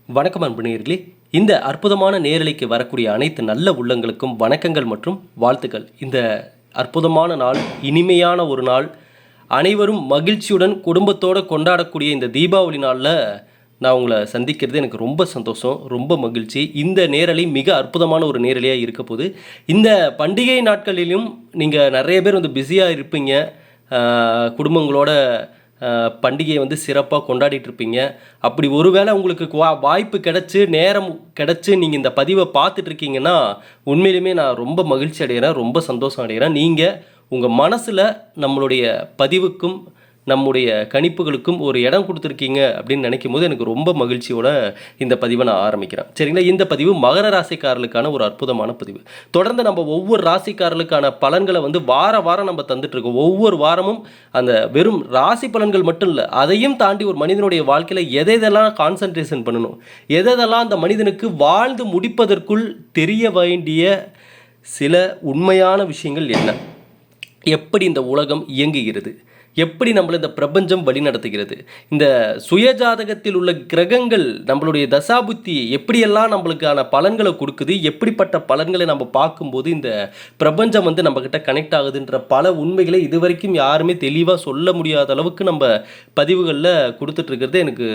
வணக்கம் அன்பு நேயர்களே. இந்த அற்புதமான நேரலைக்கு வரக்கூடிய அனைத்து நல்ல உள்ளங்களுக்கும் வணக்கங்கள் மற்றும் வாழ்த்துக்கள். இந்த அற்புதமான நாள், இனிமையான ஒரு நாள், அனைவரும் மகிழ்ச்சியுடன் குடும்பத்தோடு கொண்டாடக்கூடிய இந்த தீபாவளி நாளில் நான் உங்களை சந்திக்கிறது எனக்கு ரொம்ப சந்தோஷம், ரொம்ப மகிழ்ச்சி. இந்த நேரலை மிக அற்புதமான ஒரு நேரலையாக இருக்க போது. இந்த பண்டிகை நாட்களிலும் நீங்கள் நிறைய பேர் பிஸியாக இருப்பீங்க, குடும்பங்களோட பண்டிகையை சிறப்பாக கொண்டாடிட்டு இருப்பீங்க. அப்படி ஒருவேளை உங்களுக்கு வாய்ப்பு கிடச்சி, நேரம் கிடச்சி நீங்கள் இந்த பதிவை பார்த்துட்ருக்கீங்கன்னா உண்மையிலுமே நான் ரொம்ப மகிழ்ச்சி அடைகிறேன், ரொம்ப சந்தோஷம் அடைகிறேன். நீங்கள் உங்கள் மனசில் நம்மளுடைய பதிவுக்கும் நம்முடைய கணிப்புகளுக்கும் ஒரு இடம் கொடுத்துருக்கீங்க அப்படின்னு நினைக்கும் போது எனக்கு ரொம்ப மகிழ்ச்சியோட இந்த பதிவை நான் ஆரம்பிக்கிறேன். சரிங்களா? இந்த பதிவு மகர ராசிக்காரர்களுக்கான ஒரு அற்புதமான பதிவு. தொடர்ந்து நம்ம ஒவ்வொரு ராசிக்காரர்களுக்கான பலன்களை வாரம் நம்ம தந்துட்டுருக்கோம். ஒவ்வொரு வாரமும் அந்த வெறும் ராசி பலன்கள் மட்டும் இல்லை, அதையும் தாண்டி ஒரு மனிதனுடைய வாழ்க்கையில் எதெல்லாம் கான்சன்ட்ரேஷன் பண்ணணும், எதெல்லாம் அந்த மனிதனுக்கு வாழ்ந்து முடிப்பதற்குள் தெரிய வேண்டிய சில உண்மையான விஷயங்கள் என்ன, எப்படி இந்த உலகம் இயங்குகிறது, எப்படி நம்மளை இந்த பிரபஞ்சம் வழி நடத்துகிறது, இந்த சுயஜாதகத்தில் உள்ள கிரகங்கள் நம்மளுடைய தசாபுத்தி எப்படியெல்லாம் நம்மளுக்கான பலன்களை கொடுக்குது, எப்படிப்பட்ட பலன்களை நம்ம பார்க்கும்போது இந்த பிரபஞ்சம் நம்மக்கிட்ட கனெக்ட் ஆகுதுன்ற பல உண்மைகளை இதுவரைக்கும் யாருமே தெளிவாக சொல்ல முடியாத அளவுக்கு நம்ம பதிவுகளில் கொடுத்துட்ருக்கிறது எனக்கு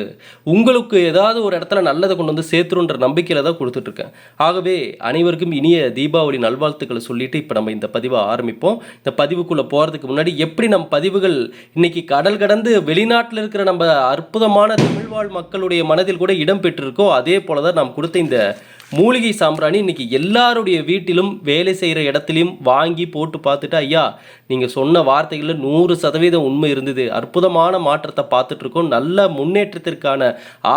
உங்களுக்கு ஏதாவது ஒரு இடத்துல நல்லதை கொண்டு சேர்த்துருன்ற நம்பிக்கையில் தான் கொடுத்துட்ருக்கேன். ஆகவே அனைவருக்கும் இனிய தீபாவளி நல்வாழ்த்துக்களை சொல்லிவிட்டு இப்போ நம்ம இந்த பதிவை ஆரம்பிப்போம். இந்த பதிவுக்குள்ளே போகிறதுக்கு முன்னாடி எப்படி நம்ம பதிவுகள் இன்னைக்கு கடல் கடந்து வெளிநாட்டில் இருக்கிற நம்ம அற்புதமான தமிழ்வாழ் மக்களுடைய மனதில் கூட இடம் பெற்றிருக்கோ, அதே போல தான் நாம் கொடுத்த இந்த மூலிகை சாம்பிராணி இன்னைக்கு எல்லாருடைய வீட்டிலும் வேலை செய்கிற இடத்துலையும் வாங்கி போட்டு பார்த்துட்டு, ஐயா நீங்கள் சொன்ன வார்த்தைகளில் 100% உண்மை இருந்தது, அற்புதமான மாற்றத்தை பார்த்துட்ருக்கோம், நல்ல முன்னேற்றத்திற்கான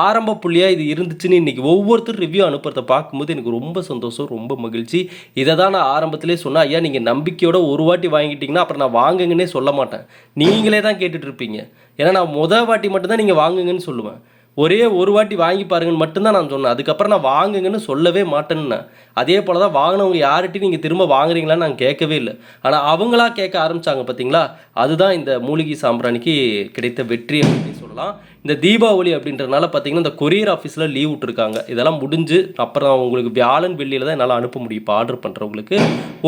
ஆரம்ப புள்ளியாக இது இருந்துச்சுன்னு இன்றைக்கி ஒவ்வொருத்தரும் ரிவ்யூ அனுப்புறதை பார்க்கும்போது எனக்கு ரொம்ப சந்தோஷம், ரொம்ப மகிழ்ச்சி. இதை தான் நான் ஆரம்பத்திலே சொன்னேன், ஐயா நீங்கள் நம்பிக்கையோட ஒரு வாட்டி வாங்கிட்டீங்கன்னா அப்புறம் நான் வாங்குங்கன்னே சொல்ல மாட்டேன், நீங்களே தான் கேட்டுட்ருப்பீங்க. ஏன்னா நான் வாட்டி மட்டும்தான் நீங்கள் வாங்குங்கன்னு சொல்லுவேன், ஒரே ஒரு வாட்டி வாங்கி பாருங்கன்னு மட்டும்தான் நான் சொன்னேன், அதுக்கப்புறம் நான் வாங்குங்கன்னு சொல்லவே மாட்டேன்னு. அதே போல் தான் வாங்கினவங்க யார்கிட்டையும் நீங்கள் திரும்ப வாங்குறீங்களான்னு நான் கேட்கவே இல்லை. ஆனால் அவங்களா கேட்க ஆரம்பித்தாங்க பார்த்தீங்களா, அதுதான் இந்த மூலிகை சாம்பிராணிக்கு கிடைத்த வெற்றி அப்படின்னு சொல்லலாம். இந்த தீபாவளி அப்படின்றனால பார்த்தீங்கன்னா இந்த கொரியர் ஆஃபீஸில் லீவ் விட்டுருக்காங்க, இதெல்லாம் முடிஞ்சு அப்புறம் உங்களுக்கு வியாழன் வெள்ளியில் தான் என்னால் அனுப்ப முடியும். இப்போ ஆர்டர் பண்ணுறவங்களுக்கு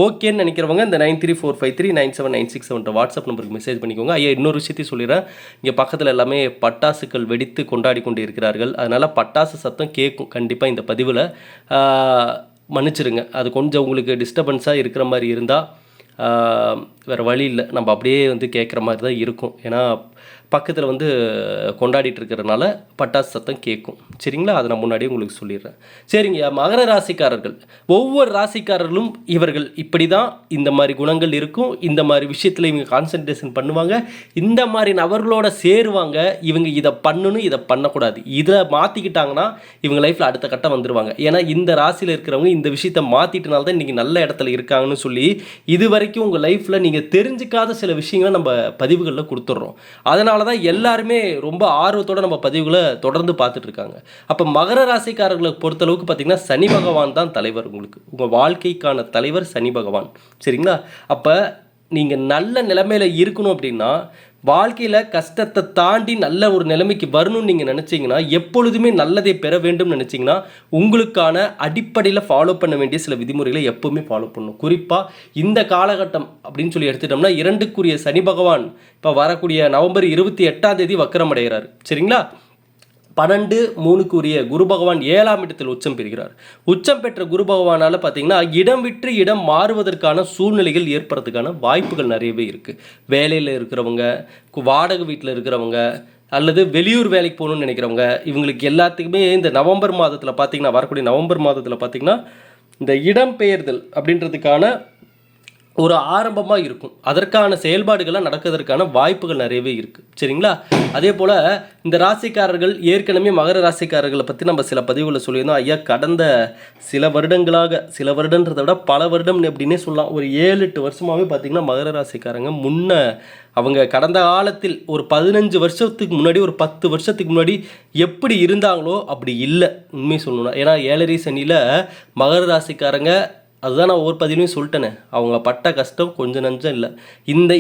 ஓகேன்னு நினைக்கிறவங்க இந்த 9345397996 வாட்ஸ்அப் நம்பருக்கு மெசேஜ் பண்ணிக்கோங்க. ஐயா இன்னொரு விஷயத்தையும் சொல்லிடுறேன், இங்கே பக்கத்தில் எல்லாமே பட்டாசுகள் வெடித்து கொண்டாடி கொண்டு இருக்கிறார்கள், அதனால் பட்டாசு சத்தம் கேட்கும் கண்டிப்பாக இந்த பதிவில், மன்னிச்சிருங்க. அது கொஞ்சம் உங்களுக்கு டிஸ்டர்பன்ஸாக இருக்கிற மாதிரி இருந்தால் வேறு வழி இல்லை, நம்ம அப்படியே கேட்குற மாதிரி தான் இருக்கும். ஏன்னா பக்கத்தில் கொண்டாடிட்டு இருக்கிறதுனால பட்டாசு சத்தம் கேட்கும். சரிங்களா? அதை நான் முன்னாடியே உங்களுக்கு சொல்லிடுறேன். சரிங்க, மகர ராசிக்காரர்கள் ஒவ்வொரு ராசிக்காரர்களும் இவர்கள் இப்படி தான், இந்த மாதிரி குணங்கள் இருக்கும், இந்த மாதிரி விஷயத்தில் இவங்க கான்சன்ட்ரேஷன் பண்ணுவாங்க, இந்த மாதிரி நபர்களோட சேருவாங்க, இவங்க இதை பண்ணணும் இதை பண்ணக்கூடாது, இதை மாற்றிக்கிட்டாங்கன்னா இவங்க லைஃப்பில் அடுத்த கட்டம் வந்துடுவாங்க. ஏன்னா இந்த ராசியில் இருக்கிறவங்க இந்த விஷயத்தை மாற்றிட்டனால தான் இன்றைக்கி நல்ல இடத்துல இருக்காங்கன்னு சொல்லி இது வரைக்கும் உங்கள் லைஃப்பில் நீங்கள் தெரிஞ்சிக்காத சில விஷயங்களை நம்ம பதிவுகளில் கொடுத்துட்றோம். அதனால தான் எல்லாருமே ரொம்ப ஆர்வத்தோடு நம்ம பதிவுகளை தொடர்ந்து பார்த்துட்ருக்காங்க. அப்போ மகர ராசிக்காரர்களை பொறுத்தளவுக்கு பார்த்திங்கன்னா சனி பகவான் தான் தலைவர், உங்களுக்கு உங்கள் வாழ்க்கைக்கான தலைவர் சனி பகவான். சரிங்களா? அப்போ நீங்கள் நல்ல நிலைமையில் இருக்கணும் அப்படின்னா, வாழ்க்கையில் கஷ்டத்தை தாண்டி நல்ல ஒரு நிலைமைக்கு வரணும்னு நீங்கள் நினச்சிங்கன்னா, எப்பொழுதுமே நல்லதை பெற வேண்டும் நினச்சிங்கன்னா, உங்களுக்கான அடிப்படையில் ஃபாலோ பண்ண வேண்டிய சில விதிமுறைகளை எப்போவுமே ஃபாலோ பண்ணணும். குறிப்பாக இந்த காலகட்டம் அப்படின்னு சொல்லி எடுத்துட்டோம்னா, 2க்குரிய சனி பகவான் இப்போ வரக்கூடிய நவம்பர் 28 வக்கரம் அடைகிறார். சரிங்களா? 12/3 குரு பகவான் 7ஆம் இடத்தில் உச்சம் பெறுகிறார். உச்சம் பெற்ற குரு பகவானால் பார்த்தீங்கன்னா இடம் விட்டு இடம் மாறுவதற்கான சூழ்நிலைகள் ஏற்படுறதுக்கான வாய்ப்புகள் நிறையவே இருக்குது. வேலையில் இருக்கிறவங்க, வாடகை வீட்டில் இருக்கிறவங்க, அல்லது வெளியூர் வேலைக்கு போகணுன்னு நினைக்கிறவங்க, இவங்களுக்கு எல்லாத்துக்குமே இந்த நவம்பர் மாதத்தில் பார்த்திங்கன்னா, வரக்கூடிய நவம்பர் மாதத்தில் பார்த்திங்கன்னா இந்த இடம்பெயர்தல் அப்படின்றதுக்கான ஒரு ஆரம்பமாக இருக்கும். அதற்கான செயல்பாடுகள்லாம் நடக்கிறதுக்கான வாய்ப்புகள் நிறையவே இருக்குது. சரிங்களா? அதே போல் இந்த ராசிக்காரர்கள் ஏற்கனவே மகர ராசிக்காரர்களை பற்றி நம்ம சில பதிவுகளை சொல்லியிருந்தோம். ஐயா கடந்த சில வருடங்களாக, சில வருடன்றதை விட பல வருடம் அப்படின்னே சொல்லலாம், ஒரு 7-8 வருஷமாகவே பார்த்திங்கன்னா மகர ராசிக்காரங்க அவங்க கடந்த காலத்தில் ஒரு 15 வருஷத்துக்கு முன்னாடி, ஒரு 10 வருஷத்துக்கு முன்னாடி எப்படி இருந்தாங்களோ அப்படி இல்லை உண்மை சொல்லணும்னா. ஏன்னா 7.5 சனியில் மகர ராசிக்காரங்க அதுதான் நான் ஒவ்வொரு பதிலையும் சொல்லிட்டேனே, அவங்க பட்ட கஷ்டம் கொஞ்சம் நஞ்சம் இல்லை.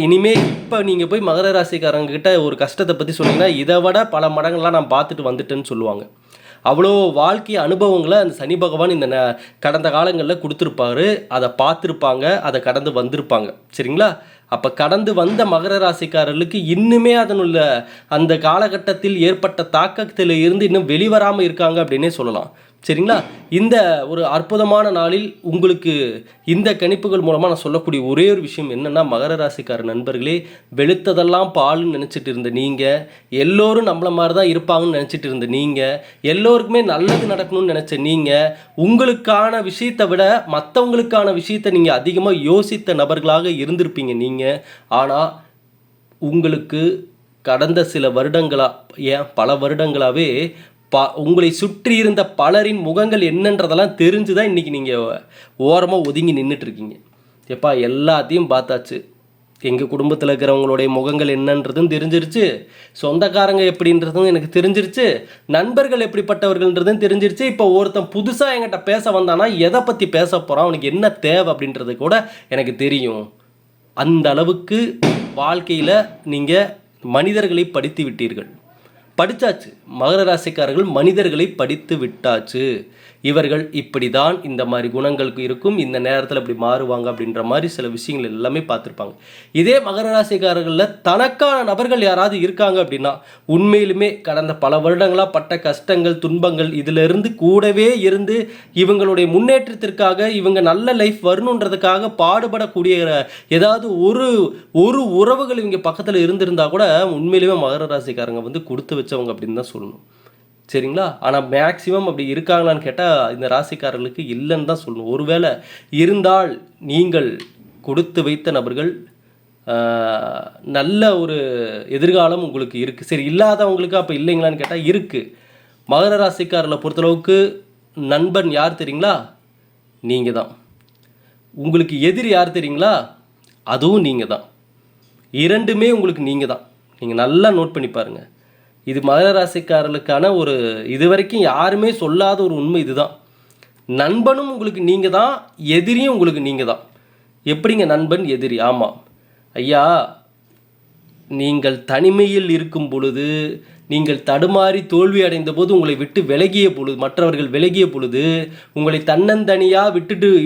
இனிமே இப்போ நீங்கள் போய் மகர ராசிக்காரங்க கிட்ட ஒரு கஷ்டத்தை பற்றி சொன்னீங்கன்னா இதை விட பல மடங்கள்லாம் நான் பார்த்துட்டு வந்துட்டேன்னு சொல்லுவாங்க. அவ்வளோ வாழ்க்கை அனுபவங்களை அந்த சனி பகவான் இந்த கடந்த காலங்களில் கொடுத்துருப்பாரு. அதை பார்த்துருப்பாங்க, அதை கடந்து வந்திருப்பாங்க. சரிங்களா? அப்போ கடந்து வந்த மகர ராசிக்காரர்களுக்கு இன்னுமே அதனுள்ள அந்த காலகட்டத்தில் ஏற்பட்ட தாக்கத்தில் இருந்து இன்னும் வெளிவராமல் இருக்காங்க அப்படின்னே சொல்லலாம். சரிங்களா? இந்த ஒரு அற்புதமான நாளில் உங்களுக்கு இந்த கணிப்புகள் மூலமாக நான் சொல்லக்கூடிய ஒரே ஒரு விஷயம் என்னென்னா, மகர ராசிக்கார நண்பர்களே, வெளுத்ததெல்லாம் பால்னு நினச்சிட்டு இருந்த நீங்கள், எல்லோரும் நம்மளை மாதிரி தான் இருப்பாங்கன்னு நினச்சிட்டு இருந்த நீங்கள், எல்லோருக்குமே நல்லது நடக்கணும்னு நினச்ச நீங்கள், உங்களுக்கான விஷயத்தை விட மற்றவங்களுக்கான விஷயத்தை நீங்கள் அதிகமாக யோசித்த நபர்களாக இருந்திருப்பீங்க நீங்கள். ஆனால் உங்களுக்கு கடந்த சில வருடங்களாக, பல வருடங்களாகவே உங்களை சுற்றி இருந்த பலரின் முகங்கள் என்னன்றதெல்லாம் தெரிஞ்சு தான் இன்றைக்கி நீங்கள் ஓரமாக ஒதுங்கி நின்றுட்டுருக்கீங்க. எப்பா எல்லாத்தையும் பார்த்தாச்சு, எங்கள் குடும்பத்தில் இருக்கிறவங்களுடைய முகங்கள் என்னன்றதும் தெரிஞ்சிருச்சு, சொந்தக்காரங்க எப்படின்றதும் எனக்கு தெரிஞ்சிருச்சு, நண்பர்கள் எப்படிப்பட்டவர்கள்ன்றதும் தெரிஞ்சிருச்சு. இப்போ ஒருத்தன் புதுசாக என்கிட்ட பேச வந்தானா எதை பற்றி பேச போகிறான், அவனுக்கு என்ன தேவை அப்படின்றது கூட எனக்கு தெரியும். அந்த அளவுக்கு வாழ்க்கையில் நீங்கள் மனிதர்களை படித்து விட்டீர்கள். படித்தாச்சு. மகர ராசிக்காரர்கள் மனிதர்களை படித்து விட்டாச்சு. இவர்கள் இப்படி தான், இந்த மாதிரி குணங்களுக்கு இருக்கும், இந்த நேரத்தில் இப்படி மாறுவாங்க அப்படின்ற மாதிரி சில விஷயங்கள் எல்லாமே பார்த்துருப்பாங்க. இதே மகர ராசிக்காரர்களில் தனக்கான நபர்கள் யாராவது இருக்காங்க அப்படின்னா, உண்மையிலுமே கடந்த பல வருடங்களாக பட்ட கஷ்டங்கள் துன்பங்கள் இதிலிருந்து கூடவே இருந்து இவங்களுடைய முன்னேற்றத்திற்காக, இவங்க நல்ல லைஃப் வரணுன்றதுக்காக பாடுபடக்கூடிய ஏதாவது ஒரு உறவுகள் இவங்க பக்கத்தில் இருந்திருந்தா கூட உண்மையிலுமே மகர ராசிக்காரங்க வந்து கொடுத்து வச்சவங்க அப்படின்னு தான் சொல்லணும். சரிங்களா? ஆனால் மேக்சிமம் அப்படி இருக்காங்களான்னு கேட்டால் இந்த ராசிக்காரர்களுக்கு இல்லைன்னு தான் சொல்லணும். ஒருவேளை இருந்தால் நீங்கள் கொடுத்து வைத்த நபர்கள் நல்ல ஒரு எதிர்காலம் உங்களுக்கு இருக்குது. சரி, இல்லாதவங்களுக்கு அப்போ இல்லைங்களான்னு கேட்டால் இருக்குது. மகர ராசிக்காரர்களை பொறுத்தளவுக்கு நண்பன் யார் தெரியுங்களா? நீங்கள் தான். உங்களுக்கு எதிரி யார் தெரியுங்களா? அதுவும் நீங்கள் தான். இரண்டுமே உங்களுக்கு நீங்கள் தான். நீங்கள் நல்லா நோட் பண்ணி பாருங்கள். இது மகர ராசிக்காரர்களுக்கான ஒரு இதுவரைக்கும் யாருமே சொல்லாத ஒரு உண்மை இதுதான். நண்பனும் உங்களுக்கு நீங்கள் தான், எதிரியும் உங்களுக்கு நீங்கள் தான். எப்படிங்க நண்பன் எதிரி? ஆமாம் ஐயா, நீங்கள் தனிமையில் இருக்கும் பொழுது, நீங்கள் தடுமாறி தோல்வி அடைந்த போது, உங்களை விட்டு விலகிய பொழுது, மற்றவர்கள் விலகிய பொழுது, உங்களை தன்னந்தனியாக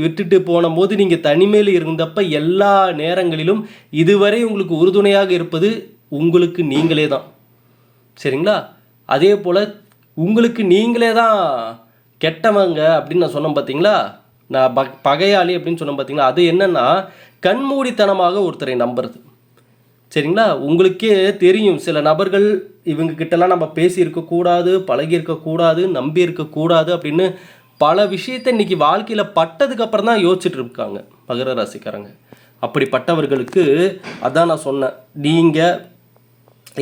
விட்டுட்டு போன போது நீங்கள் தனிமையில் இருந்தப்ப எல்லா நேரங்களிலும் இதுவரை உங்களுக்கு உறுதுணையாக இருப்பது உங்களுக்கு நீங்களே தான். சரிங்களா? அதே போல் உங்களுக்கு நீங்களே தான் கெட்டவங்க அப்படின்னு நான் சொன்னேன் பார்த்தீங்களா, நான் பகையாளி அப்படின்னு சொன்னேன் பார்த்தீங்களா, அது என்னென்னா கண்மூடித்தனமாக ஒருத்தரை நம்புறது. சரிங்களா? உங்களுக்கே தெரியும் சில நபர்கள் இவங்கக்கிட்டலாம் நம்ம பேசியிருக்கக்கூடாது, பழகியிருக்கக்கூடாது, நம்பி இருக்கக்கூடாது அப்படின்னு பல விஷயத்தை இன்றைக்கி வாழ்க்கையில் பட்டதுக்கப்புறம் தான் யோசிச்சுட்டு இருக்காங்க மகர ராசிக்காரங்க. அப்படிப்பட்டவர்களுக்கு அதான் நான் சொன்னேன், நீங்கள்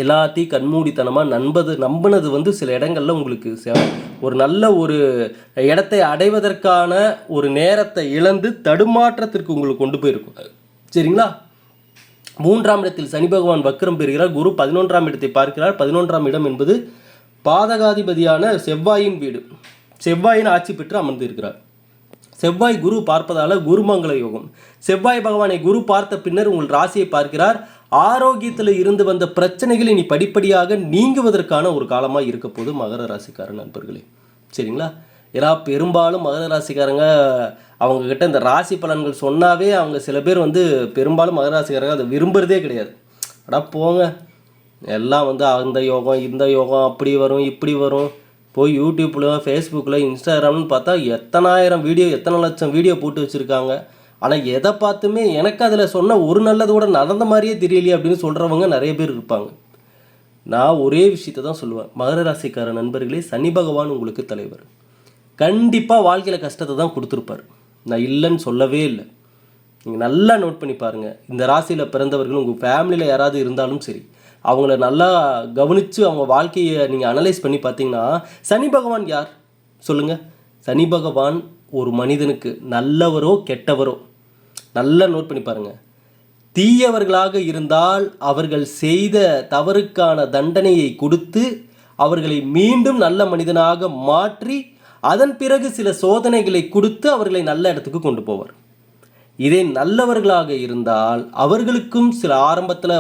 எல்லாத்தையும் கண்மூடித்தனமாக நம்பினது வந்து சில இடங்களில் உங்களுக்கு ஒரு நல்ல ஒரு இடத்தை அடைவதற்கான ஒரு நேரத்தை இழந்து தடுமாற்றத்திற்கு உங்களுக்கு கொண்டு போயிருக்கும். சரிங்களா? 3ஆம் இடத்தில் சனி பகவான் வக்ரம் பெறுகிறார். குரு 11ஆம் இடத்தை பார்க்கிறார். 11ஆம் இடம் என்பது பாதகாதிபதியான செவ்வாயின் வீடு. செவ்வாயின் ஆட்சி பெற்று அமர்ந்து இருக்கிறார். செவ்வாய் குரு பார்ப்பதால் குருமங்கள யோகம். செவ்வாய் பகவானை குரு பார்த்த பின்னர் உங்கள் ராசியை பார்க்கிறார். ஆரோக்கியத்தில் இருந்து வந்த பிரச்சனைகள் இனி படிப்படியாக நீங்குவதற்கான ஒரு காலமாக இருக்க போது மகர ராசிக்கார நண்பர்களே. சரிங்களா? ஏன்னா பெரும்பாலும் மகர ராசிக்காரங்க அவங்கக்கிட்ட இந்த ராசி பலன்கள் சொன்னாவே அவங்க சில பேர் வந்து பெரும்பாலும் மகர ராசிக்காரங்க அதை விரும்புகிறதே கிடையாது. ஆனால் போங்க, எல்லாம் வந்து அந்த யோகம் இந்த யோகம் அப்படி வரும் இப்படி வரும், போய் யூடியூப்பில் ஃபேஸ்புக்கில் இன்ஸ்டாகிராம்னு பார்த்தா எத்தனை லட்சம் வீடியோ போட்டு வச்சுருக்காங்க. ஆனால் எதை பார்த்துமே எனக்கு அதில் சொன்ன ஒரு நல்லது கூட நடந்த மாதிரியே தெரியலையே அப்படின்னு சொல்கிறவங்க நிறைய பேர் இருப்பாங்க. நான் ஒரே விஷயத்தை தான் சொல்லுவேன், மகர ராசிக்கார நண்பர்களே, சனி பகவான் உங்களுக்கு தலைவர். கண்டிப்பாக வாழ்க்கையில் கஷ்டத்தை தான் கொடுத்துருப்பார், நான் இல்லைன்னு சொல்லவே இல்லை. நீங்கள் நல்லா நோட் பண்ணி பாருங்கள். இந்த ராசியில் பிறந்தவர்கள் உங்கள் ஃபேமிலியில் யாராவது இருந்தாலும் சரி, அவங்கள நல்லா கவனித்து அவங்க வாழ்க்கையை நீங்கள் அனலைஸ் பண்ணி பார்த்தீங்கன்னா, சனி பகவான் யார் சொல்லுங்கள்? சனி பகவான் ஒரு மனிதனுக்கு நல்லவரோ கெட்டவரோ நல்லா நோட் பண்ணி பாருங்கள். தீயவர்களாக இருந்தால் அவர்கள் செய்த தவறுக்கான தண்டனையை கொடுத்து அவர்களை மீண்டும் நல்ல மனிதனாக மாற்றி அதன் பிறகு சில சோதனைகளை கொடுத்து அவர்களை நல்ல இடத்துக்கு கொண்டு போவார். இதே நல்லவர்களாக இருந்தால் அவர்களுக்கும் சில ஆரம்பத்தில்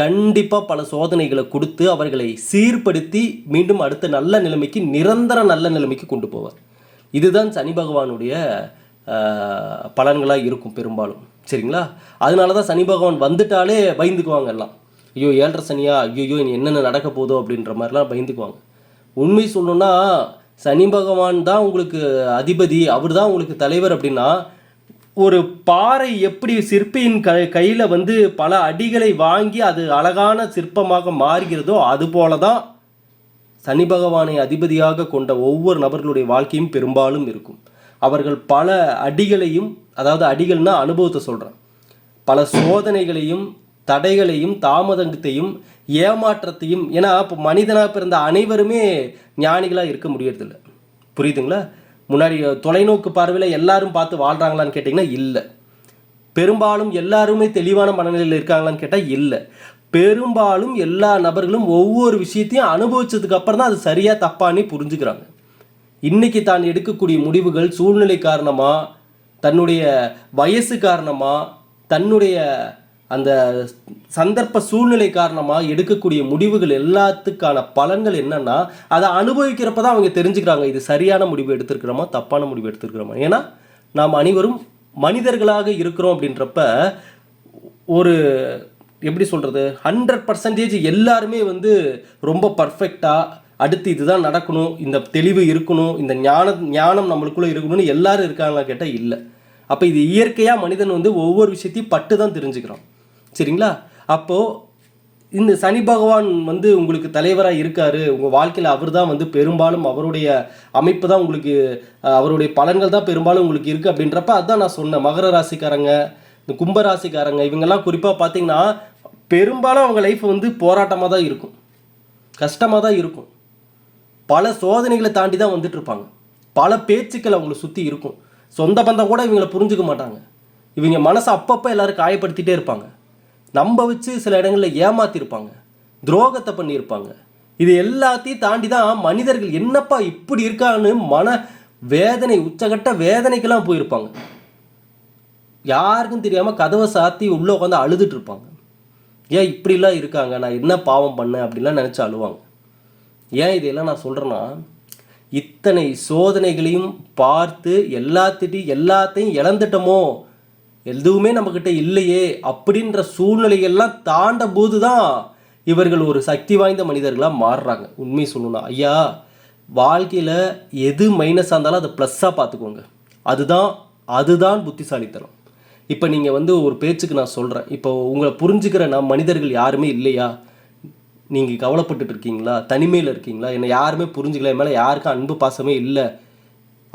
கண்டிப்பாக பல சோதனைகளை கொடுத்து அவர்களை சீர்படுத்தி மீண்டும் அடுத்த நல்ல நிலைமைக்கு, நிரந்தர நல்ல நிலைமைக்கு கொண்டு போவார். இதுதான் சனி பகவானுடைய பலன்களாக இருக்கும் பெரும்பாலும். சரிங்களா? அதனால தான் சனி பகவான் வந்துட்டாலே பயந்துக்குவாங்க எல்லாம். ஐயோ 7.5 சனியா, ஐயோ இனி என்னென்ன நடக்க போதோ அப்படின்ற மாதிரிலாம் பயந்துக்குவாங்க. உண்மை சொல்லணுன்னா சனி பகவான் தான் உங்களுக்கு அதிபதி, அவர் தான் உங்களுக்கு தலைவர். அப்படின்னா ஒரு பாறை எப்படி சிற்பியின் கையில் வந்து பல அடிகளை வாங்கி அது அழகான சிற்பமாக மாறுகிறதோ அதுபோல தான் சனி பகவானை அதிபதியாக கொண்ட ஒவ்வொரு நபர்களுடைய வாழ்க்கையும் பெரும்பாலும் இருக்கும். அவர்கள் பல அடிகளையும், அதாவது அடிகள்னா அனுபவத்தை சொல்கிறேன், பல சோதனைகளையும் தடைகளையும் தாமதத்தையும் ஏமாற்றத்தையும், ஏன்னா இப்போ மனிதனாக பிறந்த அனைவருமே ஞானிகளாக இருக்க முடியறதில்ல. புரியுதுங்களா? முன்னாடி தொலைநோக்கு பார்வையில் எல்லாரும் பார்த்து வாழ்கிறாங்களான்னு கேட்டிங்கன்னா இல்லை. பெரும்பாலும் எல்லாருமே தெளிவான மனநிலையில் இருக்காங்களான்னு கேட்டால் இல்லை. பெரும்பாலும் எல்லா நபர்களும் ஒவ்வொரு விஷயத்தையும் அனுபவித்ததுக்கு அப்புறம் தான் அது சரியாக தப்பானே புரிஞ்சுக்கிறாங்க. இன்றைக்கி தான் எடுக்கக்கூடிய முடிவுகள் சூழ்நிலை காரணமாக, தன்னுடைய வயசு காரணமாக, தன்னுடைய அந்த சந்தர்ப்ப சூழ்நிலை காரணமாக எடுக்கக்கூடிய முடிவுகள் எல்லாத்துக்கான பலன்கள் என்னென்னா அதை அனுபவிக்கிறப்ப தான் அவங்க தெரிஞ்சுக்கிறாங்க இது சரியான முடிவு எடுத்துருக்கிறோமா தப்பான முடிவு எடுத்துருக்கிறோமா. ஏன்னா நாம் அனைவரும் மனிதர்களாக இருக்கிறோம். அப்படின்றப்ப ஒரு எப்படி சொல்கிறது, 100% எல்லாருமே வந்து ரொம்ப பர்ஃபெக்டாக அடுத்து இதுதான் நடக்கணும், இந்த தெளிவு இருக்கணும், இந்த ஞானம் நம்மளுக்குள்ளே இருக்கணும்னு எல்லாரும் இருக்காங்களா கேட்டால் இல்லை. அப்போ இது இயற்கையாக மனிதன் வந்து ஒவ்வொரு விஷயத்தையும் பட்டு தான் தெரிஞ்சுக்கிறான். சரிங்களா? அப்போது இந்த சனி பகவான் வந்து உங்களுக்கு தலைவராக இருக்கார் உங்கள் வாழ்க்கையில். அவர் தான் வந்து பெரும்பாலும் அவருடைய அமைப்பு தான் உங்களுக்கு, அவருடைய பலன்கள் தான் பெரும்பாலும் உங்களுக்கு இருக்குது. அப்படின்றப்ப அதுதான் நான் சொன்னேன், மகர ராசிக்காரங்க, இந்த கும்பராசிக்காரங்க இவங்கெல்லாம் குறிப்பாக பார்த்தீங்கன்னா பெரும்பாலும் அவங்க லைஃப் வந்து போராட்டமாக தான் இருக்கும், கஷ்டமாக தான் இருக்கும். பல சோதனைகளை தாண்டி தான் வந்துட்டு இருப்பாங்க. பல பேச்சுக்கள் அவங்கள சுற்றி இருக்கும். சொந்த பந்தம் கூட இவங்களை புரிஞ்சுக்க மாட்டாங்க. இவங்க மனசை அப்பப்போ எல்லோரும் காயப்படுத்திகிட்டே இருப்பாங்க. நம்ப வச்சு சில இடங்களில் ஏமாற்றிருப்பாங்க, துரோகத்தை பண்ணியிருப்பாங்க. இது எல்லாத்தையும் தாண்டி தான் மனிதர்கள் என்னப்பா இப்படி இருக்கான்னு மன வேதனை, உச்சகட்ட வேதனைக்கெல்லாம் போயிருப்பாங்க. யாருக்கும் தெரியாமல் கதவை சாத்தி உள்ளே உட்காந்து அழுதுட்டு இருப்பாங்க. ஏன் இப்படிலாம் இருக்காங்க, நான் என்ன பாவம் பண்ணேன் அப்படின்லாம் நினச்சி அழுவாங்க. ஏன் இதையெல்லாம் நான் சொல்கிறேன்னா, இத்தனை சோதனைகளையும் பார்த்து எல்லாத்தையும் இழந்துட்டோமோ, எதுவுமே நம்மக்கிட்ட இல்லையே அப்படின்ற சூழ்நிலைகள்லாம் தாண்ட போது தான் இவர்கள் ஒரு சக்தி வாய்ந்த மனிதர்களாக மாறுறாங்க. உண்மை சொல்லணும்னா ஐயா, வாழ்க்கையில் எது மைனஸாக இருந்தாலும் அதை ப்ளஸ்ஸாக பார்த்துக்கோங்க. அதுதான் புத்திசாலித்தனம். இப்போ நீங்கள் வந்து ஒரு பேச்சுக்கு நான் சொல்கிறேன், இப்போ உங்களை புரிஞ்சுக்கிற மனிதர்கள் யாருமே இல்லையா, நீங்கள் கவலைப்பட்டுட்டு இருக்கீங்களா, தனிமையில் இருக்கீங்களா, என்னை யாருமே புரிஞ்சுக்கல, என் மேலே யாருக்கும் அன்பு பாசமே இல்லை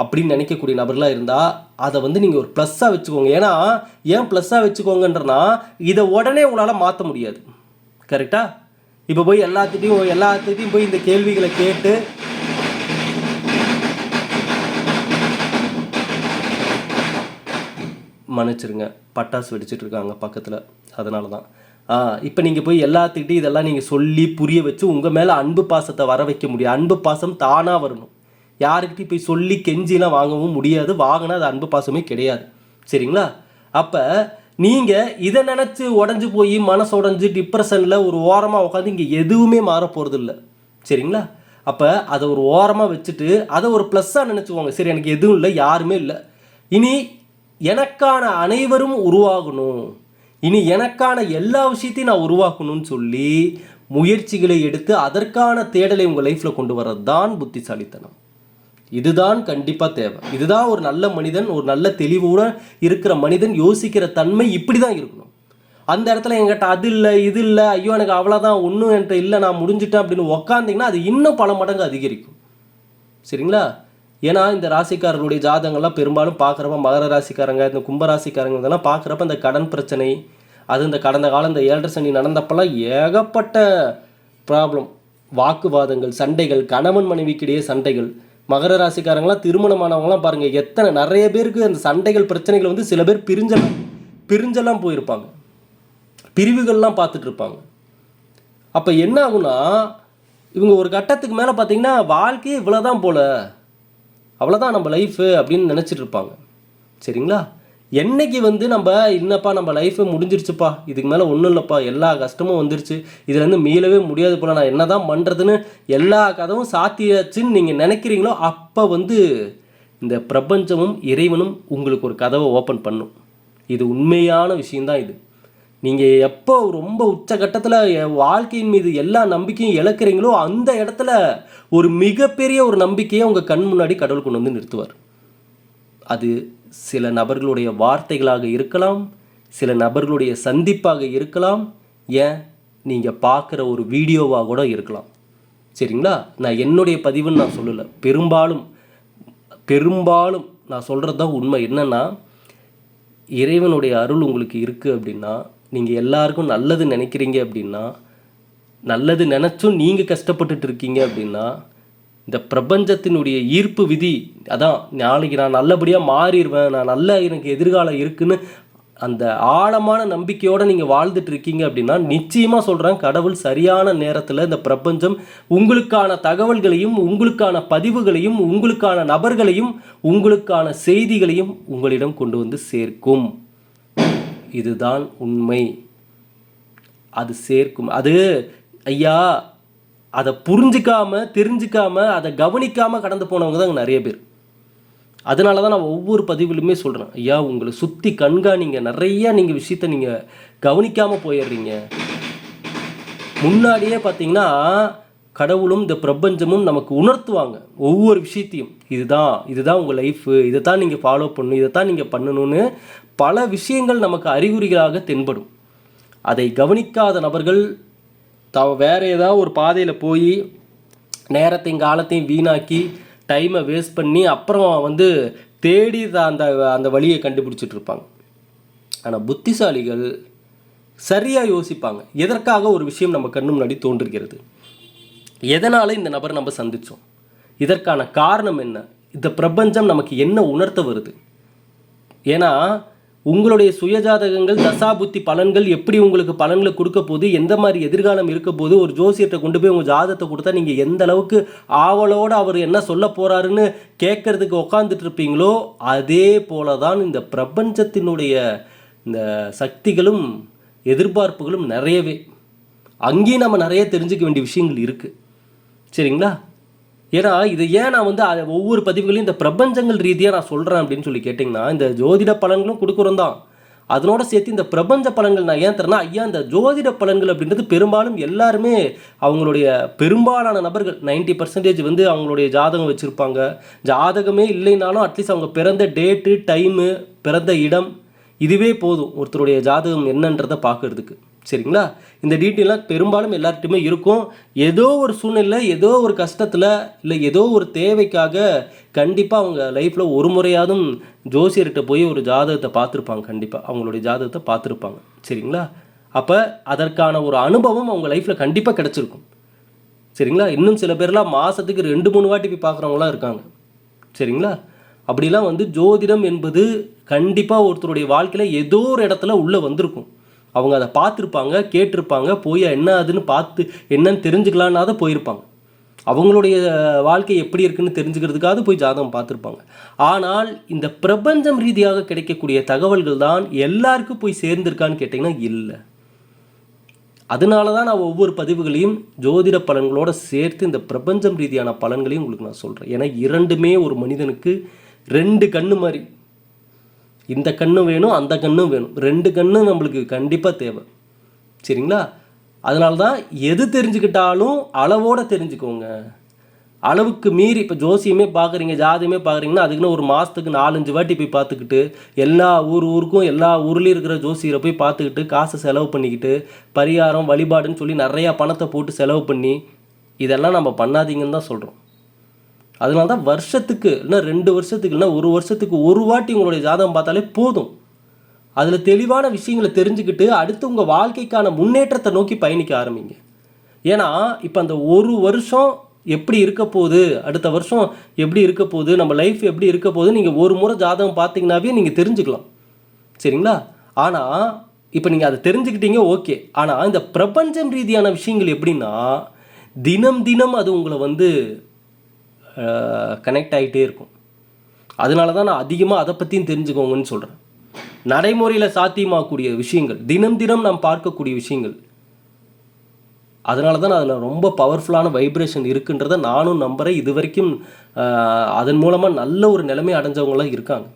அப்படின்னு நினைக்கக்கூடிய நபர்களாக இருந்தால் அதை வந்து நீங்கள் ஒரு ப்ளஸ்ஸாக வச்சுக்கோங்க. ஏன் ப்ளஸ்ஸாக வச்சுக்கோங்கன்றனா இதை உடனே உங்களால் மாற்ற முடியாது. கரெக்டாக? இப்போ போய் எல்லாத்துட்டையும் போய் இந்த கேள்விகளை கேட்டு மன்னிச்சிருங்க, பட்டாசு வெடிச்சிட்டு இருக்காங்க பக்கத்தில், அதனால தான். இப்போ நீங்கள் போய் எல்லாத்துக்கிட்டையும் இதெல்லாம் நீங்கள் சொல்லி புரிய வச்சு உங்கள் மேலே அன்பு பாசத்தை வர வைக்க முடியும். அன்பு பாசம் தானாக வரணும். யாருக்கிட்டையும் போய் சொல்லி கெஞ்சிலாம் வாங்கவும் முடியாது. வாங்கினா அது அன்பு பாசமே கிடையாது. சரிங்களா? அப்போ நீங்கள் இதை நினச்சி உடஞ்சி போய் மனசு உடஞ்சி டிப்ரெஷனில் ஒரு ஓரமாக உட்காந்து இங்கே எதுவுமே மாற போகிறது இல்லை. சரிங்களா? அப்போ அதை ஒரு ஓரமாக வச்சுட்டு அதை ஒரு ப்ளஸ்ஸாக நினச்சிக்கோங்க. சரி, எனக்கு எதுவும் இல்லை, யாருமே இல்லை, இனி எனக்கான அனைவரும் உருவாகணும், இனி எனக்கான எல்லா விஷயத்தையும் நான் உருவாக்கணும்னு சொல்லி முயற்சிகளை எடுத்து அதற்கான தேடலை உங்கள் லைஃப்பில் கொண்டு வர்றது தான் புத்திசாலித்தனம். இதுதான் கண்டிப்பாக தேவை. இதுதான் ஒரு நல்ல மனிதன், ஒரு நல்ல தெளிவோடு இருக்கிற மனிதன் யோசிக்கிற தன்மை இப்படி தான் இருக்கணும். அந்த இடத்துல என்கிட்ட அது இல்லை, இது இல்லை, ஐயோ எனக்கு அவ்வளோதான், ஒன்றும் என்கிட்ட இல்லை, நான் முடிஞ்சிட்டேன் அப்படின்னு உக்காந்திங்கன்னா அது இன்னும் பல மடங்கு அதிகரிக்கும். சரிங்களா? ஏன்னா இந்த ராசிக்காரர்களுடைய ஜாதகங்கள்லாம் பெரும்பாலும் பார்க்குறப்ப மகர ராசிக்காரங்க, இந்த கும்பராசிக்காரங்க இதெல்லாம் பார்க்குறப்ப இந்த கடன் பிரச்சனை, அது இந்த கடந்த காலம் இந்த 7.5 சனி நடந்தப்பெல்லாம் ஏகப்பட்ட ப்ராப்ளம், வாக்குவாதங்கள், சண்டைகள், கணவன் மனைவிக்கிடையே சண்டைகள். மகர ராசிக்காரங்களாம் திருமணமானவங்களாம் பாருங்கள், நிறைய பேருக்கு அந்த சண்டைகள் பிரச்சனைகள் வந்து சில பேர் பிரிஞ்செல்லாம் போயிருப்பாங்க, பிரிவுகள்லாம் பார்த்துட்டு இருப்பாங்க. அப்போ என்ன ஆகுனா, இவங்க ஒரு கட்டத்துக்கு மேலே பார்த்தீங்கன்னா வாழ்க்கையே இவ்வளோதான் போல, அவ்வளோதான் நம்ம லைஃபு அப்படின்னு நினச்சிட்டு இருப்பாங்க. சரிங்களா? என்னைக்கு வந்து நம்ம இல்லைப்பா நம்ம லைஃப்பை முடிஞ்சிருச்சுப்பா, இதுக்கு மேலே ஒன்றும் இல்லைப்பா, எல்லா கஷ்டமும் வந்துருச்சு, இதுலேருந்து மீளவே முடியாது போல், நான் என்ன தான் பண்ணுறதுன்னு எல்லா கதவும் சாத்தியாச்சுன்னு நீங்கள் நினைக்கிறீங்களோ, அப்போ வந்து இந்த பிரபஞ்சமும் இறைவனும் உங்களுக்கு ஒரு கதவை ஓப்பன் பண்ணும். இது உண்மையான விஷயந்தான் இது. நீங்கள் எப்போ ரொம்ப உச்சகட்டத்தில் வாழ்க்கையின் மீது எல்லா நம்பிக்கையும் இழக்கிறீங்களோ, அந்த இடத்துல ஒரு மிகப்பெரிய ஒரு நம்பிக்கையை உங்கள் கண் முன்னாடி கடவுள் கொண்டு வந்து நிறுத்துவார். அது சில நபர்களுடைய வார்த்தைகளாக இருக்கலாம், சில நபர்களுடைய சந்திப்பாக இருக்கலாம், ஏன் நீங்கள் பார்க்குற ஒரு வீடியோவாக கூட இருக்கலாம். சரிங்களா? நான் என்னுடைய பதிவுன்னு நான் சொல்லலை. பெரும்பாலும் நான் சொல்கிறது தான் உண்மை. என்னென்னா, இறைவனுடைய அருள் உங்களுக்கு இருக்குது அப்படின்னா, நீங்கள் எல்லாருக்கும் நல்லது நினைக்கிறீங்க அப்படின்னா, நல்லது நினச்சும் நீங்கள் கஷ்டப்பட்டுட்டு இருக்கீங்க அப்படின்னா, இந்த பிரபஞ்சத்தினுடைய ஈர்ப்பு விதி, அதான் நாளைக்கு நான் நல்லபடியாக மாறிடுவேன், நான் நல்ல எனக்கு எதிர்காலம் இருக்குன்னு அந்த ஆழமான நம்பிக்கையோடு நீங்கள் வாழ்ந்துட்டு இருக்கீங்க அப்படின்னா, நிச்சயமாக சொல்கிறேன், கடவுள் சரியான நேரத்தில் இந்த பிரபஞ்சம் உங்களுக்கான தகவல்களையும், உங்களுக்கான பதிவுகளையும், உங்களுக்கான நபர்களையும், உங்களுக்கான செய்திகளையும் உங்களிடம் கொண்டு வந்து சேர்க்கும். இதுதான் உண்மை. அது சேர்க்கும். அது ஐயா, அதை புரிஞ்சிக்காமல் தெரிஞ்சிக்காமல் அதை கவனிக்காமல் கடந்து போனவங்க தான் நிறைய பேர். அதனால தான் நான் ஒவ்வொரு பதிவிலுமே சொல்கிறேன், ஐயா உங்களை சுற்றி கண்காணிங்க, நிறையா நீங்கள் விஷயத்தை நீங்கள் கவனிக்காமல் போயிடுறீங்க. முன்னாடியே பார்த்தீங்கன்னா கடவுளும் இந்த பிரபஞ்சமும் நமக்கு உணர்த்துவாங்க ஒவ்வொரு விஷயத்தையும். இதுதான் உங்கள் லைஃபு, இதை தான் நீங்கள் ஃபாலோ பண்ணணும், இதை தான் நீங்கள் பண்ணணும்னு பல விஷயங்கள் நமக்கு அறிகுறிகளாக தென்படும். அதை கவனிக்காத நபர்கள் வேறு ஏதாவது ஒரு பாதையில் போய் நேரத்தையும் காலத்தையும் வீணாக்கி டைமை வேஸ்ட் பண்ணி அப்புறம் வந்து தேடி அந்த வழியை கண்டுபிடிச்சிட்டு இருப்பாங்க. ஆனால் புத்திசாலிகள் சரியாக யோசிப்பாங்க. எதற்காக ஒரு விஷயம் நம்ம கண்ணு முன்னாடி தோன்றுகிறது, எதனால் இந்த நபரை நம்ம சந்தித்தோம், இதற்கான காரணம் என்ன, இந்த பிரபஞ்சம் நமக்கு என்ன உணர்த்த வருது. ஏன்னா உங்களுடைய சுயஜாதகங்கள், தசாபுத்தி பலன்கள் எப்படி உங்களுக்கு பலன்களை கொடுக்க போது, எந்த மாதிரி எதிர்காலம் இருக்க போது, ஒரு ஜோசியத்தை கொண்டு போய் உங்கள் ஜாதகத்தை கொடுத்தா நீங்கள் எந்த அளவுக்கு ஆவலோடு அவர் என்ன சொல்ல போகிறாருன்னு கேட்கறதுக்கு உட்காந்துட்டு இருப்பீங்களோ, அதே போல தான் இந்த பிரபஞ்சத்தினுடைய இந்த சக்திகளும் எதிர்பார்ப்புகளும் நிறையவே. அங்கேயும் நம்ம நிறைய தெரிஞ்சுக்க வேண்டிய விஷயங்கள் இருக்குது. சரிங்களா? ஏன்னா இதை ஏன் நான் வந்து ஒவ்வொரு பதிவுகளையும் இந்த பிரபஞ்சங்கள் ரீதியாக நான் சொல்கிறேன் அப்படின்னு சொல்லி கேட்டிங்கன்னா, இந்த ஜோதிட பலன்களும் கொடுக்குறோம் தான், அதனோட சேர்த்து இந்த பிரபஞ்ச பலன்கள் நான் ஏன் தரேன்னா, ஐயா இந்த ஜோதிட பலன்கள் அப்படின்றது பெரும்பாலும் எல்லாருமே அவங்களுடைய பெரும்பாலான நபர்கள் 90% வந்து அவங்களுடைய ஜாதகம் வச்சுருப்பாங்க. ஜாதகமே இல்லைனாலும் அட்லீஸ்ட் அவங்க பிறந்த டேட்டு, டைமு, பிறந்த இடம், இதுவே போதும் ஒருத்தருடைய ஜாதகம் என்னன்றதை பார்க்குறதுக்கு. சரிங்களா? இந்த டீட்டெயிலாம் பெரும்பாலும் எல்லார்ட்டுமே இருக்கும். ஏதோ ஒரு சூழ்நிலை, ஏதோ ஒரு கஷ்டத்தில், இல்லை ஏதோ ஒரு தேவைக்காக கண்டிப்பாக அவங்க லைஃப்பில் ஒரு முறையாதும் ஜோசியர்கிட்ட போய் ஒரு ஜாதகத்தை பார்த்துருப்பாங்க. கண்டிப்பாக அவங்களுடைய ஜாதகத்தை பார்த்துருப்பாங்க. சரிங்களா? அப்போ அதற்கான ஒரு அனுபவம் அவங்க லைஃப்பில் கண்டிப்பாக கிடச்சிருக்கும். சரிங்களா? இன்னும் சில பேர்லாம் மாதத்துக்கு 2-3 வாட்டி போய் பார்க்குறவங்களாம் இருக்காங்க. சரிங்களா? அப்படிலாம் வந்து ஜோதிடம் என்பது கண்டிப்பாக ஒருத்தருடைய வாழ்க்கையில் ஏதோ ஒரு இடத்துல உள்ளே வந்திருக்கும். அவங்க அதை பார்த்துருப்பாங்க, கேட்டிருப்பாங்க, போய் என்ன அதுன்னு பார்த்து என்னன்னு தெரிஞ்சுக்கலான்னாத போயிருப்பாங்க. அவங்களுடைய வாழ்க்கை எப்படி இருக்குன்னு தெரிஞ்சுக்கிறதுக்காக போய் ஜாதகம் பார்த்துருப்பாங்க. ஆனால் இந்த பிரபஞ்சம் ரீதியாக கிடைக்கக்கூடிய தகவல்கள் தான் எல்லாருக்கும் போய் சேர்ந்திருக்கான்னு கேட்டிங்கன்னா இல்லை. அதனால தான் நான் ஒவ்வொரு பதிவுகளையும் ஜோதிட பலன்களோடு சேர்த்து இந்த பிரபஞ்சம் ரீதியான பலன்களையும் உங்களுக்கு நான் சொல்கிறேன். ஏன்னா இரண்டுமே ஒரு மனிதனுக்கு 2 கண்ணு மாதிரி. இந்த கண்ணும் வேணும், அந்த கண்ணும் வேணும். 2 கண்ணும் நம்மளுக்கு கண்டிப்பாக தேவை. சரிங்களா? அதனால தான் எது தெரிஞ்சுக்கிட்டாலும் அளவோடு தெரிஞ்சுக்கோங்க. அளவுக்கு மீறி இப்போ ஜோசியமே பார்க்குறீங்க, ஜாதகமே பார்க்குறீங்கன்னா அதுக்குன்னு ஒரு மாதத்துக்கு 4-5 வாட்டி போய் பார்த்துக்கிட்டு, எல்லா ஊருக்கும் எல்லா ஊர்லேயும் இருக்கிற ஜோசியரை போய் பார்த்துக்கிட்டு காசை செலவு பண்ணிக்கிட்டு, பரிகாரம் வழிபாடுன்னு சொல்லி நிறையா பணத்தை போட்டு செலவு பண்ணி, இதெல்லாம் நம்ம பண்ணாதீங்கன்னு தான் சொல்கிறோம். அதனால தான் வருஷத்துக்கு இல்லைன்னா 2 வருஷத்துக்கு இல்லைன்னா 1 வருஷத்துக்கு ஒரு வாட்டி உங்களுடைய ஜாதகம் பார்த்தாலே போதும். அதில் தெளிவான விஷயங்களை தெரிஞ்சுக்கிட்டு அடுத்து உங்கள் வாழ்க்கைக்கான முன்னேற்றத்தை நோக்கி பயணிக்க ஆரம்பிங்க. ஏன்னா இப்போ அந்த 1 வருஷம் எப்படி இருக்க போகுது, அடுத்த வருஷம் எப்படி இருக்க போகுது, நம்ம லைஃப் எப்படி இருக்க போகுது, நீங்கள் ஒரு முறை ஜாதகம் பார்த்தீங்கன்னாவே நீங்கள் தெரிஞ்சுக்கலாம். சரிங்களா? ஆனால் இப்போ நீங்கள் அதை தெரிஞ்சுக்கிட்டீங்க, ஓகே. ஆனால் இந்த பிரபஞ்சம் ரீதியான விஷயங்கள் எப்படின்னா தினம் தினம் அது உங்களை வந்து கனெக்ட் ஆகிட்டே இருக்கும். அதனால தான் நான் அதிகமாக அதை பற்றியும் தெரிஞ்சுக்கோங்கன்னு சொல்கிறேன். நடைமுறையில் சாத்தியமாகக்கூடிய விஷயங்கள், தினம் தினம் நாம் பார்க்கக்கூடிய விஷயங்கள். அதனால தான் அதில் ரொம்ப பவர்ஃபுல்லான வைப்ரேஷன் இருக்குன்றதை நானும் நம்புகிறேன். இது வரைக்கும் அதன் மூலமாக நல்ல ஒரு நிலைமை அடைஞ்சவங்களாம் இருக்காங்க.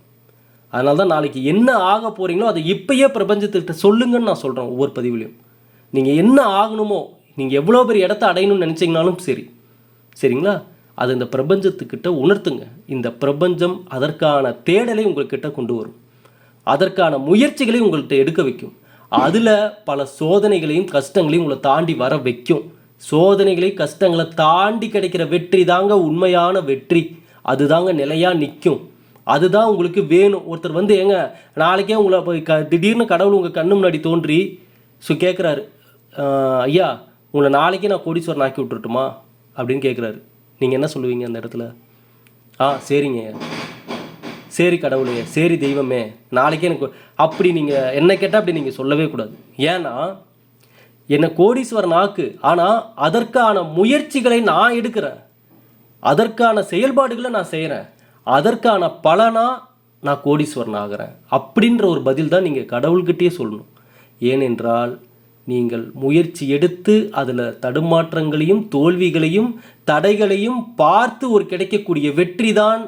அதனால தான் நாளைக்கு என்ன ஆக போகிறீங்களோ அதை இப்பயே பிரபஞ்சத்துக்கிட்ட சொல்லுங்கன்னு நான் சொல்கிறேன். ஒவ்வொரு பதிவுலையும் நீங்கள் என்ன ஆகணுமோ, நீங்கள் எவ்வளோ பெரிய இடத்த அடையணும்னு நினச்சிங்கனாலும் சரி, சரிங்களா, அது இந்த பிரபஞ்சத்துக்கிட்ட உணர்த்துங்க. இந்த பிரபஞ்சம் அதற்கான தேடலை உங்கள்கிட்ட கொண்டு வரும், அதற்கான முயற்சிகளை உங்கள்கிட்ட எடுக்க வைக்கும். அதில் பல சோதனைகளையும் கஷ்டங்களையும் உங்களை தாண்டி வர வைக்கும். சோதனைகளை கஷ்டங்களை தாண்டி கிடைக்கிற வெற்றி தாங்க உண்மையான வெற்றி. அதுதாங்க நிலையாக நிற்கும். அதுதான் உங்களுக்கு வேணும். ஒருத்தர் வந்து ஏங்க நாளைக்கே உங்களை போய் திடீர்னு கடவுள் உங்கள் கண்ணு முன்னாடி தோன்றி கேட்குறாரு, ஐயா உங்களை நாளைக்கே நான் கோடீஸ்வரன் ஆக்கி விட்டுட்டுமா அப்படின்னு கேட்குறாரு. நீங்கள் என்ன சொல்லுவீங்க அந்த இடத்துல? சரிங்க, சரி கடவுளே, சரி தெய்வமே, நாளைக்கே எனக்கு அப்படி நீங்கள் என்ன கேட்டால் அப்படி நீங்கள் சொல்லவே கூடாது. ஏன்னா என்னை கோடீஸ்வரன் ஆக்கு, ஆனால் அதற்கான முயற்சிகளை நான் எடுக்கிறேன், அதற்கான செயல்பாடுகளை நான் செய்கிறேன், அதற்கான பலனாக நான் கோடீஸ்வரன் ஆகிறேன் அப்படின்ற ஒரு பதில் தான் நீங்கள் கடவுள்கிட்டயே சொல்லணும். ஏனென்றால் நீங்கள் முயற்சி எடுத்து அதில் தடுமாற்றங்களையும் தோல்விகளையும் தடைகளையும் பார்த்து ஒரு கிடைக்கக்கூடிய வெற்றி தான்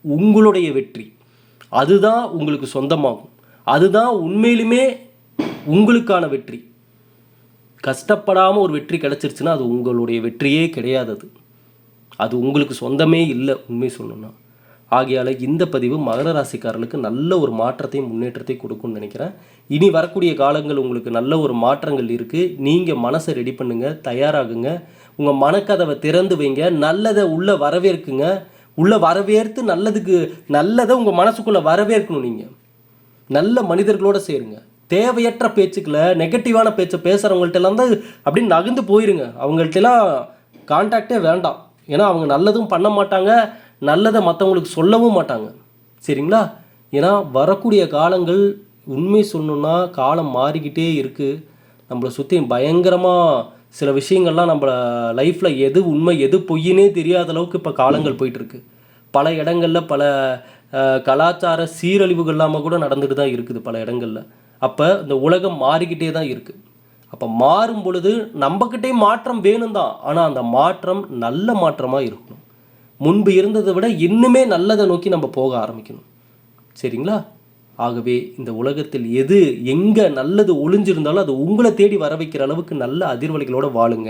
உங்களுடைய வெற்றி. அதுதான் உங்களுக்கு சொந்தமாகும். அதுதான் உண்மையிலுமே உங்களுக்கான வெற்றி. கஷ்டப்படாமல் ஒரு வெற்றி கிடச்சிருச்சுன்னா அது உங்களுடைய வெற்றியே கிடையாது. அது உங்களுக்கு சொந்தமே இல்லை உண்மை சொல்லணும்னா. ஆகையால் இந்த பதிவு மகர ராசிக்காரர்களுக்கு நல்ல ஒரு மாற்றத்தையும் முன்னேற்றத்தையும் கொடுக்கும்னு நினைக்கிறேன். இனி வரக்கூடிய காலங்கள் உங்களுக்கு நல்ல ஒரு மாற்றங்கள் இருக்குது. நீங்கள் மனசை ரெடி பண்ணுங்கள், தயாராகுங்க, உங்கள் மனக்கதவை திறந்து வைங்க, நல்லதை உள்ளே வரவேற்குங்க. உள்ளே வரவேற்று நல்லதை உங்கள் மனசுக்குள்ளே வரவேற்கணும். நீங்கள் நல்ல மனிதர்களோடு சேருங்க. தேவையற்ற பேச்சுக்களை, நெகட்டிவான பேச்சை பேசுகிறவங்கள்ட்டெல்லாம் தான் அப்படின்னு நகர்ந்து போயிருங்க. அவங்கள்ட்டெல்லாம் கான்டாக்டே வேண்டாம். ஏன்னா அவங்க நல்லதும் பண்ண மாட்டாங்க, நல்லதை மற்றவங்களுக்கு சொல்லவும் மாட்டாங்க. சரிங்களா? ஏன்னா வரக்கூடிய காலங்கள் உண்மை சொல்லணுன்னா காலம் மாறிக்கிட்டே இருக்குது. நம்மளை சுற்றி பயங்கரமாக சில விஷயங்கள்லாம் நம்ம லைஃப்பில் எது உண்மை எது பொய்யினே தெரியாத அளவுக்கு இப்போ காலங்கள் போயிட்டுருக்கு. பல இடங்களில் பல கலாச்சார சீரழிவுகள்லாமல் கூட நடந்துட்டு தான் இருக்குது பல இடங்களில். அப்போ இந்த உலகம் மாறிக்கிட்டே தான் இருக்குது. அப்போ மாறும் பொழுது நம்மக்கிட்டே மாற்றம் வேணும் தான், ஆனால் அந்த மாற்றம் நல்ல மாற்றமாக இருக்கணும். முன்பு இருந்ததை விட இன்னுமே நல்லதை நோக்கி நம்ம போக ஆரம்பிக்கணும். சரிங்களா? ஆகவே இந்த உலகத்தில் எது எங்கே நல்லது ஒளிஞ்சிருந்தாலும் அது உங்களை தேடி வர வைக்கிற அளவுக்கு நல்ல அதிர்வலைகளோடு வாழுங்க.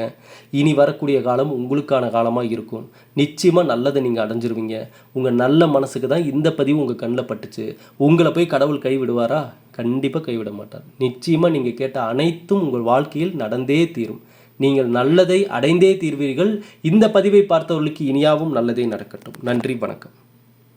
இனி வரக்கூடிய காலம் உங்களுக்கான காலமாக இருக்கும். நிச்சயமாக நல்லதை நீங்கள் அடைஞ்சிருவீங்க. உங்கள் நல்ல மனசுக்கு தான் இந்த பதிவு உங்கள் கண்ணில் பட்டுச்சு. உங்களை போய் கடவுள் கைவிடுவாரா? கண்டிப்பாக கைவிட மாட்டார். நிச்சயமாக நீங்கள் கேட்ட அனைத்தும் உங்கள் வாழ்க்கையில் நடந்தே தீரும். நீங்கள் நல்லதை அடைந்தே தீர்வீர்கள். இந்த பதிவை பார்த்தவர்களுக்கு இனியாவும் நல்லதே நடக்கட்டும். நன்றி, வணக்கம்.